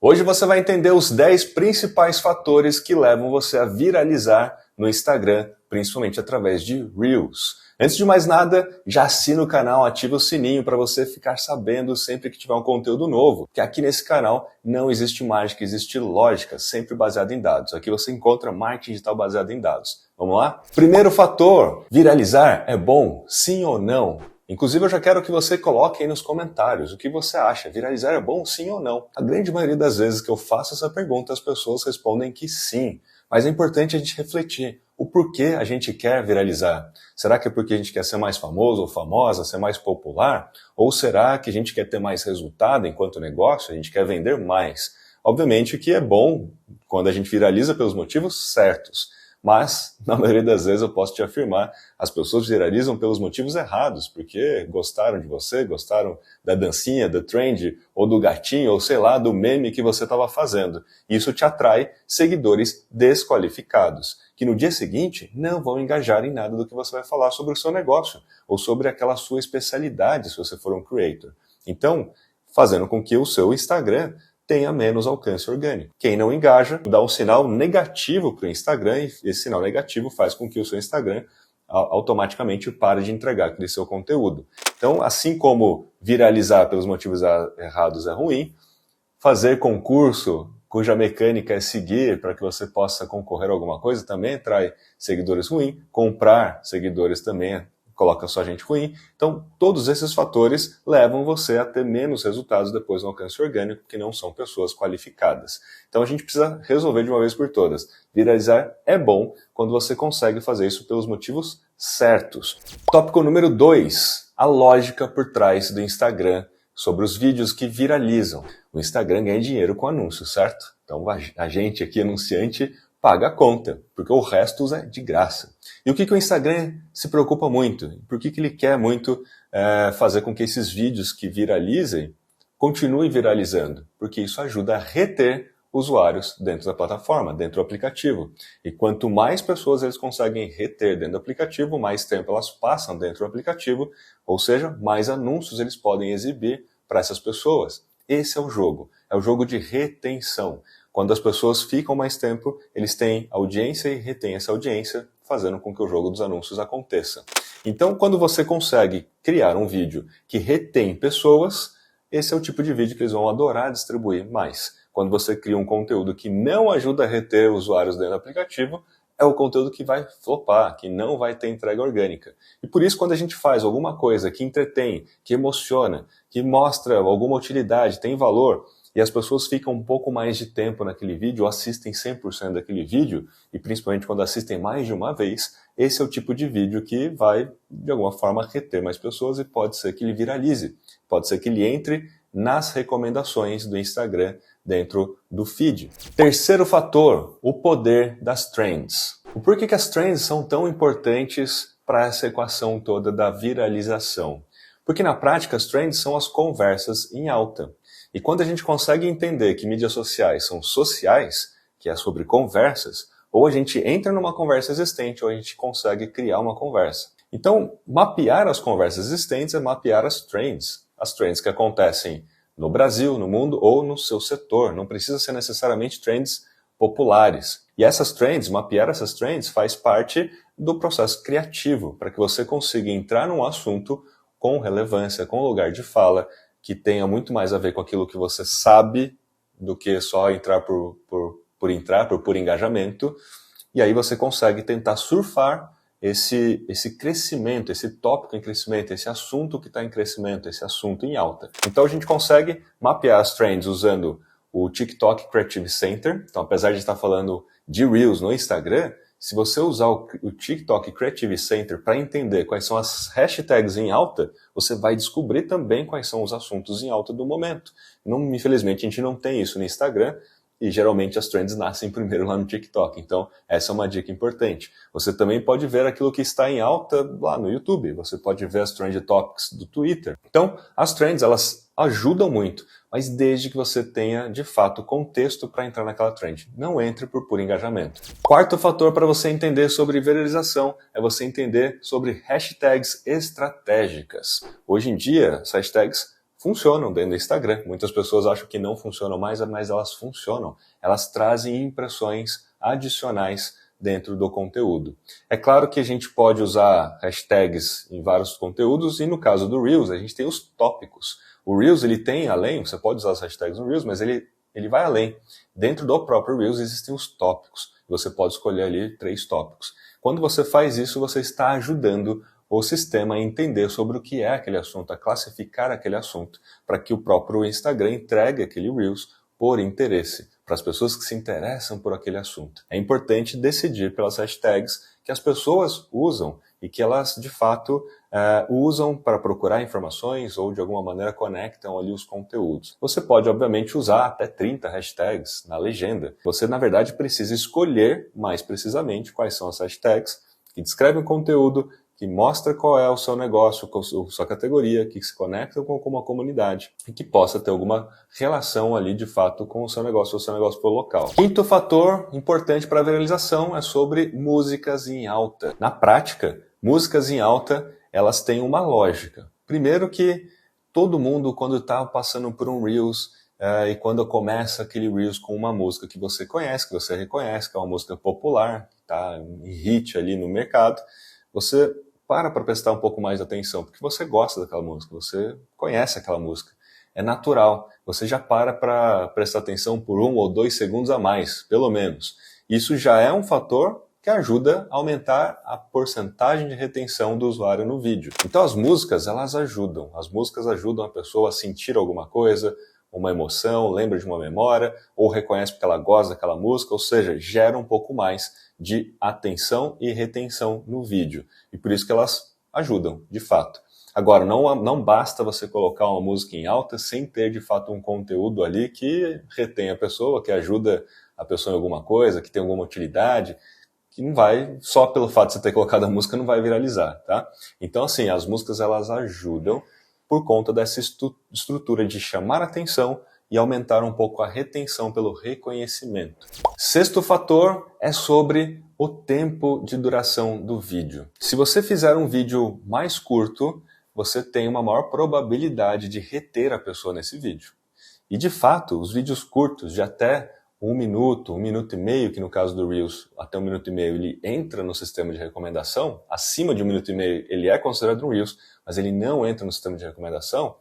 Hoje você vai entender os 10 principais fatores que levam você a viralizar no Instagram, principalmente através de Reels. Antes de mais nada, já assina o canal, ativa o sininho para você ficar sabendo sempre que tiver um conteúdo novo, que aqui nesse canal não existe mágica, existe lógica, sempre baseada em dados. Aqui você encontra marketing digital baseado em dados. Vamos lá? Primeiro fator, viralizar é bom? Sim ou não? Inclusive, eu já quero que você coloque aí nos comentários o que você acha. Viralizar é bom, sim ou não? A grande maioria das vezes que eu faço essa pergunta, as pessoas respondem que sim. Mas é importante a gente refletir o porquê a gente quer viralizar. Será que é porque a gente quer ser mais famoso ou famosa, ser mais popular? Ou será que a gente quer ter mais resultado enquanto negócio, a gente quer vender mais? Obviamente que é bom quando a gente viraliza pelos motivos certos. Mas, na maioria das vezes, eu posso te afirmar, as pessoas viralizam pelos motivos errados, porque gostaram de você, gostaram da dancinha, da trend, ou do gatinho, ou sei lá, do meme que você estava fazendo. Isso te atrai seguidores desqualificados, que no dia seguinte não vão engajar em nada do que você vai falar sobre o seu negócio, ou sobre aquela sua especialidade, se você for um creator. Então, fazendo com que o seu Instagram tenha menos alcance orgânico. Quem não engaja dá um sinal negativo para o Instagram e esse sinal negativo faz com que o seu Instagram automaticamente pare de entregar aquele seu conteúdo. Então, assim como viralizar pelos motivos errados é ruim, fazer concurso cuja mecânica é seguir para que você possa concorrer a alguma coisa também atrai seguidores ruins, comprar seguidores também coloca só gente ruim. Então, todos esses fatores levam você a ter menos resultados depois no alcance orgânico, porque não são pessoas qualificadas. Então, a gente precisa resolver de uma vez por todas. Viralizar é bom quando você consegue fazer isso pelos motivos certos. Tópico número 2, a lógica por trás do Instagram sobre os vídeos que viralizam. O Instagram ganha dinheiro com anúncios, certo? Então, a gente aqui, anunciante, paga a conta, porque o resto é de graça. E o que o Instagram se preocupa muito? Por que ele quer muito fazer com que esses vídeos que viralizem continuem viralizando? Porque isso ajuda a reter usuários dentro da plataforma, dentro do aplicativo. E quanto mais pessoas eles conseguem reter dentro do aplicativo, mais tempo elas passam dentro do aplicativo, ou seja, mais anúncios eles podem exibir para essas pessoas. Esse é o jogo de retenção. Quando as pessoas ficam mais tempo, eles têm audiência e retêm essa audiência, fazendo com que o jogo dos anúncios aconteça. Então, quando você consegue criar um vídeo que retém pessoas, esse é o tipo de vídeo que eles vão adorar distribuir mais. Quando você cria um conteúdo que não ajuda a reter usuários dentro do aplicativo, é o conteúdo que vai flopar, que não vai ter entrega orgânica. E por isso, quando a gente faz alguma coisa que entretém, que emociona, que mostra alguma utilidade, tem valor, e as pessoas ficam um pouco mais de tempo naquele vídeo, ou assistem 100% daquele vídeo, e principalmente quando assistem mais de uma vez, esse é o tipo de vídeo que vai, de alguma forma, reter mais pessoas e pode ser que ele viralize. Pode ser que ele entre nas recomendações do Instagram dentro do feed. Terceiro fator, o poder das trends. O porquê que as trends são tão importantes para essa equação toda da viralização? Porque na prática as trends são as conversas em alta. E quando a gente consegue entender que mídias sociais são sociais, que é sobre conversas, ou a gente entra numa conversa existente, ou a gente consegue criar uma conversa. Então, mapear as conversas existentes é mapear as trends que acontecem no Brasil, no mundo ou no seu setor. Não precisa ser necessariamente trends populares. E essas trends, mapear essas trends, faz parte do processo criativo, para que você consiga entrar num assunto com relevância, com lugar de fala, que tenha muito mais a ver com aquilo que você sabe do que só entrar por puro engajamento. E aí você consegue tentar surfar esse crescimento, esse tópico em crescimento, esse assunto que está em crescimento, esse assunto em alta. Então a gente consegue mapear as trends usando o TikTok Creative Center. Então, apesar de estar falando de Reels no Instagram, se você usar o TikTok Creative Center para entender quais são as hashtags em alta, você vai descobrir também quais são os assuntos em alta do momento. Infelizmente, a gente não tem isso no Instagram e geralmente as trends nascem primeiro lá no TikTok. Então, essa é uma dica importante. Você também pode ver aquilo que está em alta lá no YouTube. Você pode ver as Trend Topics do Twitter. Então, as trends, elas ajudam muito, mas desde que você tenha, de fato, contexto para entrar naquela trend. Não entre por puro engajamento. Quarto fator para você entender sobre viralização é você entender sobre hashtags estratégicas. Hoje em dia, as hashtags funcionam dentro do Instagram. Muitas pessoas acham que não funcionam mais, mas elas funcionam. Elas trazem impressões adicionais dentro do conteúdo. É claro que a gente pode usar hashtags em vários conteúdos e no caso do Reels a gente tem os tópicos. O Reels ele tem além, você pode usar as hashtags no Reels, mas ele vai além. Dentro do próprio Reels existem os tópicos. Você pode escolher ali 3 tópicos. Quando você faz isso, você está ajudando o sistema a entender sobre o que é aquele assunto, a classificar aquele assunto, para que o próprio Instagram entregue aquele Reels por interesse, para as pessoas que se interessam por aquele assunto. É importante decidir pelas hashtags que as pessoas usam e que elas, de fato, usam para procurar informações ou, de alguma maneira, conectam ali os conteúdos. Você pode, obviamente, usar até 30 hashtags na legenda. Você, na verdade, precisa escolher mais precisamente quais são as hashtags que descrevem o conteúdo, que mostra qual é o seu negócio, a sua categoria, que se conecta com uma comunidade e que possa ter alguma relação ali, de fato, com o seu negócio for local. Quinto fator importante para a viralização é sobre músicas em alta. Na prática, músicas em alta, elas têm uma lógica. Primeiro que todo mundo, quando está passando por um Reels, e quando começa aquele Reels com uma música que você conhece, que você reconhece, que é uma música popular, que está em hit ali no mercado, você para prestar um pouco mais de atenção, porque você gosta daquela música, você conhece aquela música. É natural, você já para prestar atenção por 1 ou 2 segundos a mais, pelo menos. Isso já é um fator que ajuda a aumentar a porcentagem de retenção do usuário no vídeo. Então as músicas, elas ajudam. As músicas ajudam a pessoa a sentir alguma coisa, uma emoção, lembra de uma memória, ou reconhece porque ela gosta daquela música, ou seja, gera um pouco mais de atenção e retenção no vídeo. E por isso que elas ajudam, de fato. Agora, não basta você colocar uma música em alta sem ter, de fato, um conteúdo ali que retém a pessoa, que ajuda a pessoa em alguma coisa, que tem alguma utilidade, que não vai, só pelo fato de você ter colocado a música, não vai viralizar, tá? Então, assim, as músicas, elas ajudam por conta dessa estrutura de chamar a atenção e aumentar um pouco a retenção pelo reconhecimento. Sexto fator é sobre o tempo de duração do vídeo. Se você fizer um vídeo mais curto, você tem uma maior probabilidade de reter a pessoa nesse vídeo. E de fato, os vídeos curtos de até 1 minuto, 1 minuto e meio, que no caso do Reels, até 1 minuto e meio, ele entra no sistema de recomendação, acima de 1 minuto e meio ele é considerado um Reels, mas ele não entra no sistema de recomendação.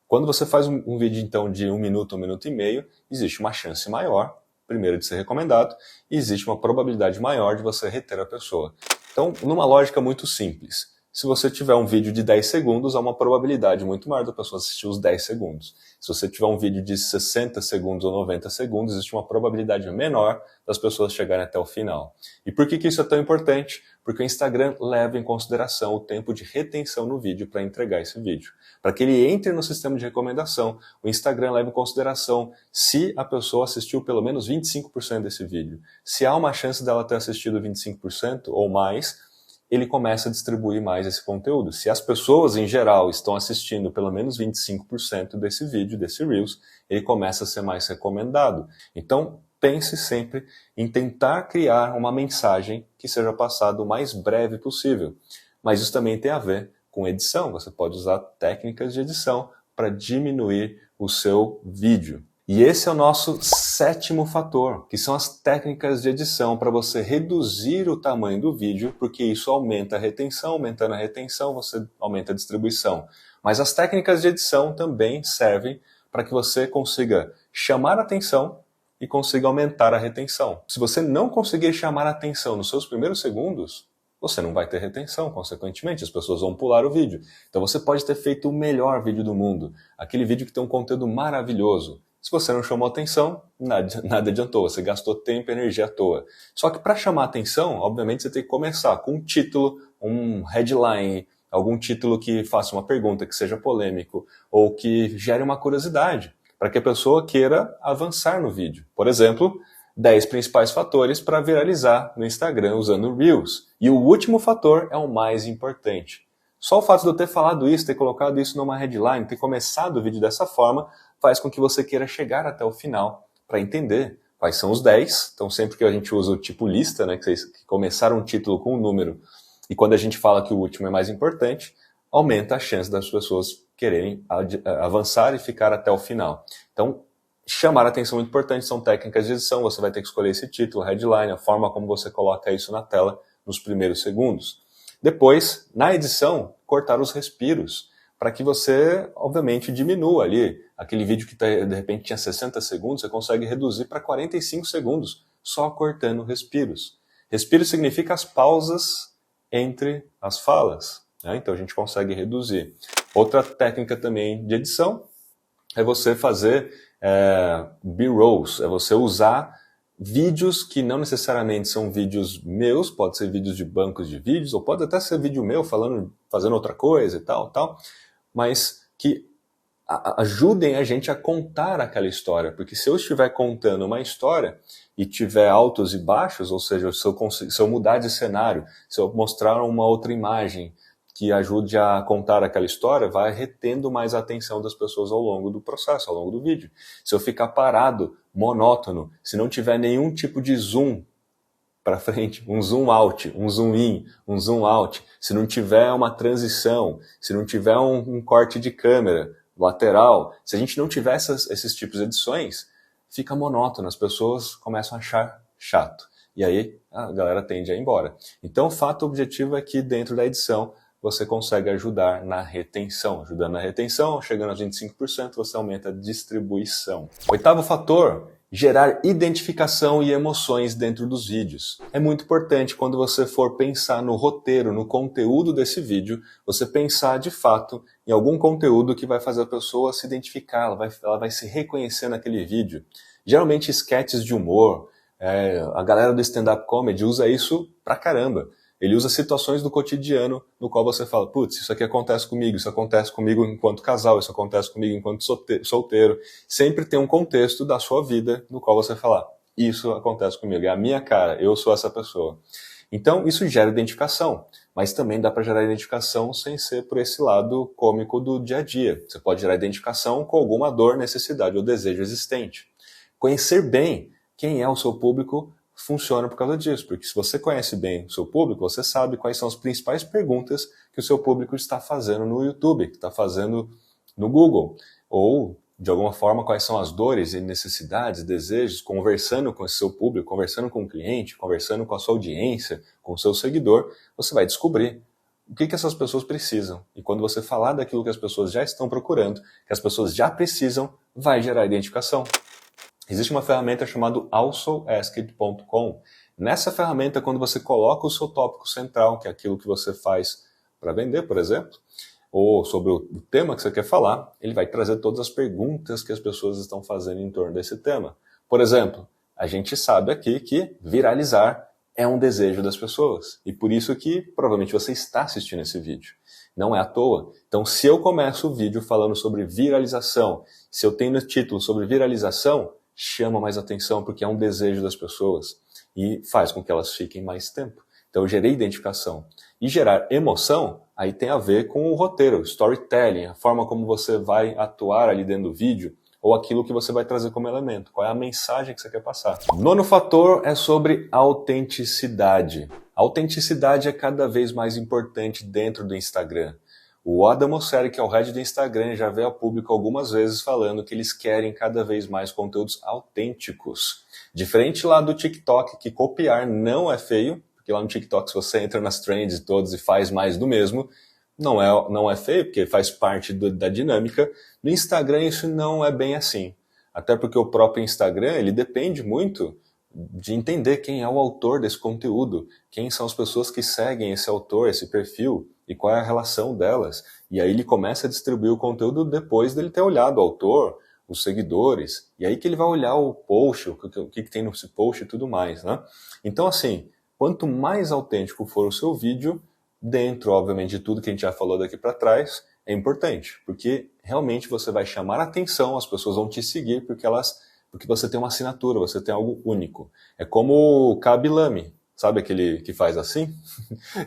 Quando você faz um vídeo, então, de 1 minuto, 1 minuto e meio, existe uma chance maior, primeiro, de ser recomendado, e existe uma probabilidade maior de você reter a pessoa. Então, numa lógica muito simples, se você tiver um vídeo de 10 segundos, há uma probabilidade muito maior da pessoa assistir os 10 segundos. Se você tiver um vídeo de 60 segundos ou 90 segundos, existe uma probabilidade menor das pessoas chegarem até o final. E por que isso é tão importante? Porque o Instagram leva em consideração o tempo de retenção no vídeo para entregar esse vídeo. Para que ele entre no sistema de recomendação, o Instagram leva em consideração se a pessoa assistiu pelo menos 25% desse vídeo. Se há uma chance dela ter assistido 25% ou mais, ele começa a distribuir mais esse conteúdo. Se as pessoas, em geral, estão assistindo pelo menos 25% desse vídeo, desse Reels, ele começa a ser mais recomendado. Então, pense sempre em tentar criar uma mensagem que seja passada o mais breve possível. Mas isso também tem a ver com edição. Você pode usar técnicas de edição para diminuir o seu vídeo. E esse é o nosso 7º fator, que são as técnicas de edição para você reduzir o tamanho do vídeo, porque isso aumenta a retenção, aumentando a retenção, você aumenta a distribuição. Mas as técnicas de edição também servem para que você consiga chamar a atenção e consiga aumentar a retenção. Se você não conseguir chamar a atenção nos seus primeiros segundos, você não vai ter retenção, consequentemente, as pessoas vão pular o vídeo. Então você pode ter feito o melhor vídeo do mundo, aquele vídeo que tem um conteúdo maravilhoso. Se você não chamou atenção, nada adiantou, você gastou tempo e energia à toa. Só que para chamar atenção, obviamente você tem que começar com um título, um headline, algum título que faça uma pergunta, que seja polêmico, ou que gere uma curiosidade, para que a pessoa queira avançar no vídeo. Por exemplo, 10 principais fatores para viralizar no Instagram usando Reels. E o último fator é o mais importante. Só o fato de eu ter falado isso, ter colocado isso numa headline, ter começado o vídeo dessa forma, faz com que você queira chegar até o final para entender quais são os 10. Então, sempre que a gente usa o tipo lista, né, que começaram um título com um número, e quando a gente fala que o último é mais importante, aumenta a chance das pessoas quererem avançar e ficar até o final. Então, chamar a atenção é muito importante, são técnicas de edição, você vai ter que escolher esse título, headline, a forma como você coloca isso na tela nos primeiros segundos. Depois, na edição, cortar os respiros, para que você, obviamente, diminua ali. Aquele vídeo que de repente tinha 60 segundos, você consegue reduzir para 45 segundos, só cortando respiros. Respiro significa as pausas entre as falas, né? Então a gente consegue reduzir. Outra técnica também de edição é você fazer B-rolls, é você usar vídeos que não necessariamente são vídeos meus, pode ser vídeos de bancos de vídeos, ou pode até ser vídeo meu fazendo outra coisa e tal, mas que ajudem a gente a contar aquela história, porque se eu estiver contando uma história e tiver altos e baixos, ou seja, se eu mudar de cenário, se eu mostrar uma outra imagem que ajude a contar aquela história, vai retendo mais a atenção das pessoas ao longo do processo, ao longo do vídeo. Se eu ficar parado, monótono, se não tiver nenhum tipo de zoom para frente, um zoom out, um zoom in, um zoom out, se não tiver uma transição, se não tiver um corte de câmera lateral, se a gente não tiver esses tipos de edições, fica monótono, as pessoas começam a achar chato. E aí a galera tende a ir embora. Então o fato objetivo é que dentro da edição você consegue ajudar na retenção. Ajudando na retenção, chegando a 25%, você aumenta a distribuição. Oitavo fator, gerar identificação e emoções dentro dos vídeos. É muito importante quando você for pensar no roteiro, no conteúdo desse vídeo, você pensar de fato em algum conteúdo que vai fazer a pessoa se identificar, ela vai se reconhecer naquele vídeo. Geralmente sketches de humor, a galera do stand-up comedy usa isso pra caramba. Ele usa situações do cotidiano no qual você fala, putz, isso aqui acontece comigo, isso acontece comigo enquanto casal, isso acontece comigo enquanto solteiro. Sempre tem um contexto da sua vida no qual você fala, isso acontece comigo, é a minha cara, eu sou essa pessoa. Então, isso gera identificação, mas também dá para gerar identificação sem ser por esse lado cômico do dia a dia. Você pode gerar identificação com alguma dor, necessidade ou desejo existente. Conhecer bem quem é o seu público funciona por causa disso, porque se você conhece bem o seu público, você sabe quais são as principais perguntas que o seu público está fazendo no YouTube, que está fazendo no Google, ou de alguma forma quais são as dores e necessidades, desejos, conversando com esse seu público, conversando com o cliente, conversando com a sua audiência, com o seu seguidor, você vai descobrir o que essas pessoas precisam. E quando você falar daquilo que as pessoas já estão procurando, que as pessoas já precisam, vai gerar identificação. Existe uma ferramenta chamada alsoasked.com. Nessa ferramenta, quando você coloca o seu tópico central, que é aquilo que você faz para vender, por exemplo, ou sobre o tema que você quer falar, ele vai trazer todas as perguntas que as pessoas estão fazendo em torno desse tema. Por exemplo, a gente sabe aqui que viralizar é um desejo das pessoas. E por isso que provavelmente você está assistindo esse vídeo. Não é à toa. Então, se eu começo o vídeo falando sobre viralização, se eu tenho no título sobre viralização, chama mais atenção porque é um desejo das pessoas e faz com que elas fiquem mais tempo. Então eu gerei identificação. E gerar emoção, aí tem a ver com o roteiro, storytelling, a forma como você vai atuar ali dentro do vídeo ou aquilo que você vai trazer como elemento, qual é a mensagem que você quer passar. Nono fator é sobre autenticidade. A autenticidade é cada vez mais importante dentro do Instagram. O Adam Mosseri, que é o head do Instagram, já veio a público algumas vezes falando que eles querem cada vez mais conteúdos autênticos. Diferente lá do TikTok, que copiar não é feio, porque lá no TikTok, se você entra nas trends todos e faz mais do mesmo, não é feio, porque faz parte da dinâmica. No Instagram isso não é bem assim. Até porque o próprio Instagram, ele depende muito de entender quem é o autor desse conteúdo, quem são as pessoas que seguem esse autor, esse perfil, e qual é a relação delas. E aí ele começa a distribuir o conteúdo depois dele ter olhado o autor, os seguidores, e aí que ele vai olhar o post, o que tem nesse post e tudo mais, né? Então, assim, quanto mais autêntico for o seu vídeo, dentro, obviamente, de tudo que a gente já falou daqui para trás, é importante, porque realmente você vai chamar a atenção, as pessoas vão te seguir porque você tem uma assinatura, você tem algo único. É como o Kabilame, sabe aquele que faz assim?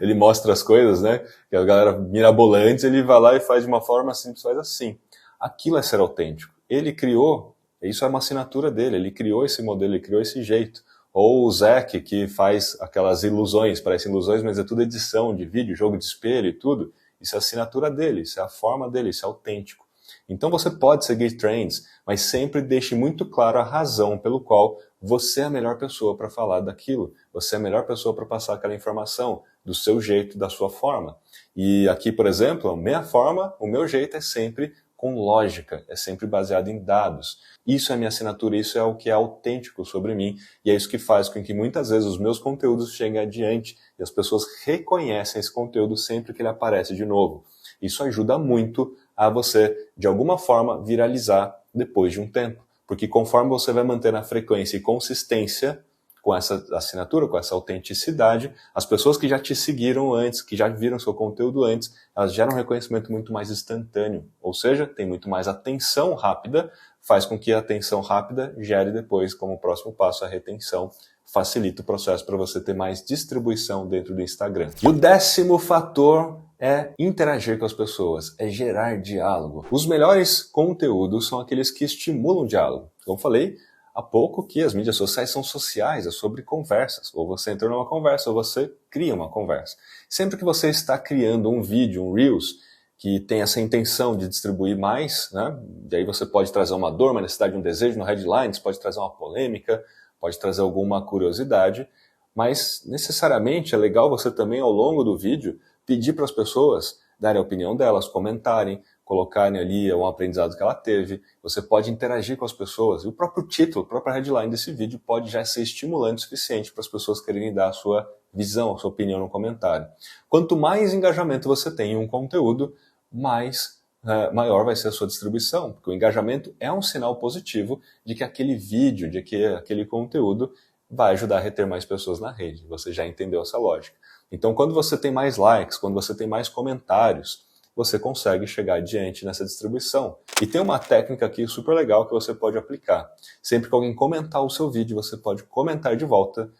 Ele mostra as coisas, né? Que a galera mirabolante, ele vai lá e faz de uma forma simples, faz assim. Aquilo é ser autêntico. Ele criou, isso é uma assinatura dele, ele criou esse modelo, ele criou esse jeito. Ou o Zack, que faz aquelas ilusões, parecem ilusões, mas é tudo edição de vídeo, jogo de espelho e tudo. isso é a assinatura dele, isso é a forma dele, isso é autêntico. Então você pode seguir trends, mas sempre deixe muito claro a razão pelo qual você é a melhor pessoa para falar daquilo, você é a melhor pessoa para passar aquela informação, do seu jeito, da sua forma. E aqui, por exemplo, a minha forma, o meu jeito é sempre com lógica, é sempre baseado em dados. Isso é minha assinatura, isso é o que é autêntico sobre mim, e é isso que faz com que muitas vezes os meus conteúdos cheguem adiante e as pessoas reconhecem esse conteúdo sempre que ele aparece de novo. Isso ajuda muito a você, de alguma forma, viralizar depois de um tempo. Porque conforme você vai mantendo a frequência e consistência com essa assinatura, com essa autenticidade, as pessoas que já te seguiram antes, que já viram seu conteúdo antes, elas geram um reconhecimento muito mais instantâneo. Ou seja, tem muito mais atenção rápida, faz com que a atenção rápida gere depois, como próximo passo, a retenção. Facilita o processo para você ter mais distribuição dentro do Instagram. E o 10º fator é interagir com as pessoas, é gerar diálogo. Os melhores conteúdos são aqueles que estimulam o diálogo. Como eu falei há pouco que as mídias sociais são sociais, é sobre conversas. Ou você entra numa conversa, ou você cria uma conversa. Sempre que você está criando um vídeo, um Reels, que tem essa intenção de distribuir mais, né? E aí você pode trazer uma dor, uma necessidade, um desejo no headlines, pode trazer uma polêmica, pode trazer alguma curiosidade, mas necessariamente é legal você também, ao longo do vídeo, pedir para as pessoas darem a opinião delas, comentarem, colocarem ali um aprendizado que ela teve. Você pode interagir com as pessoas. E o próprio título, a própria headline desse vídeo pode já ser estimulante o suficiente para as pessoas quererem dar a sua visão, a sua opinião no comentário. Quanto mais engajamento você tem em um conteúdo, maior vai ser a sua distribuição, porque o engajamento é um sinal positivo de que aquele vídeo, de que aquele conteúdo vai ajudar a reter mais pessoas na rede. Você já entendeu essa lógica. Então, quando você tem mais likes, quando você tem mais comentários, você consegue chegar adiante nessa distribuição. E tem uma técnica aqui super legal que você pode aplicar. Sempre que alguém comentar o seu vídeo, você pode comentar de volta,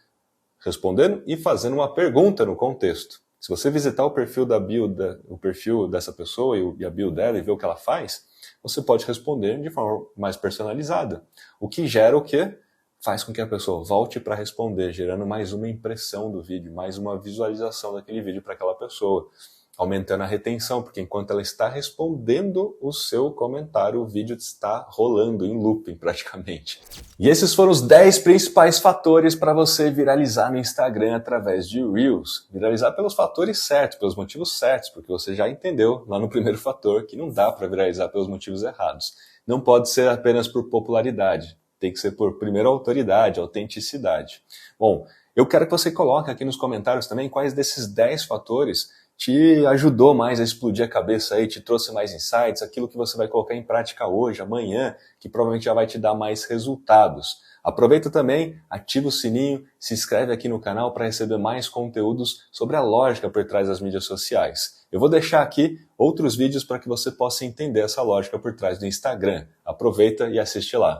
respondendo e fazendo uma pergunta no contexto. Se você visitar o perfil o perfil dessa pessoa e a bio dela e ver o que ela faz, você pode responder de forma mais personalizada. O que gera o quê? Faz com que a pessoa volte para responder, gerando mais uma impressão do vídeo, mais uma visualização daquele vídeo para aquela pessoa, aumentando a retenção, porque enquanto ela está respondendo o seu comentário, o vídeo está rolando em looping praticamente. E esses foram os 10 principais fatores para você viralizar no Instagram através de Reels. Viralizar pelos fatores certos, pelos motivos certos, porque você já entendeu lá no primeiro fator que não dá para viralizar pelos motivos errados. Não pode ser apenas por popularidade. Tem que ser por, primeiro, autoridade, autenticidade. Bom, eu quero que você coloque aqui nos comentários também quais desses 10 fatores te ajudou mais a explodir a cabeça aí, te trouxe mais insights, aquilo que você vai colocar em prática hoje, amanhã, que provavelmente já vai te dar mais resultados. Aproveita também, ativa o sininho, se inscreve aqui no canal para receber mais conteúdos sobre a lógica por trás das mídias sociais. Eu vou deixar aqui outros vídeos para que você possa entender essa lógica por trás do Instagram. Aproveita e assiste lá.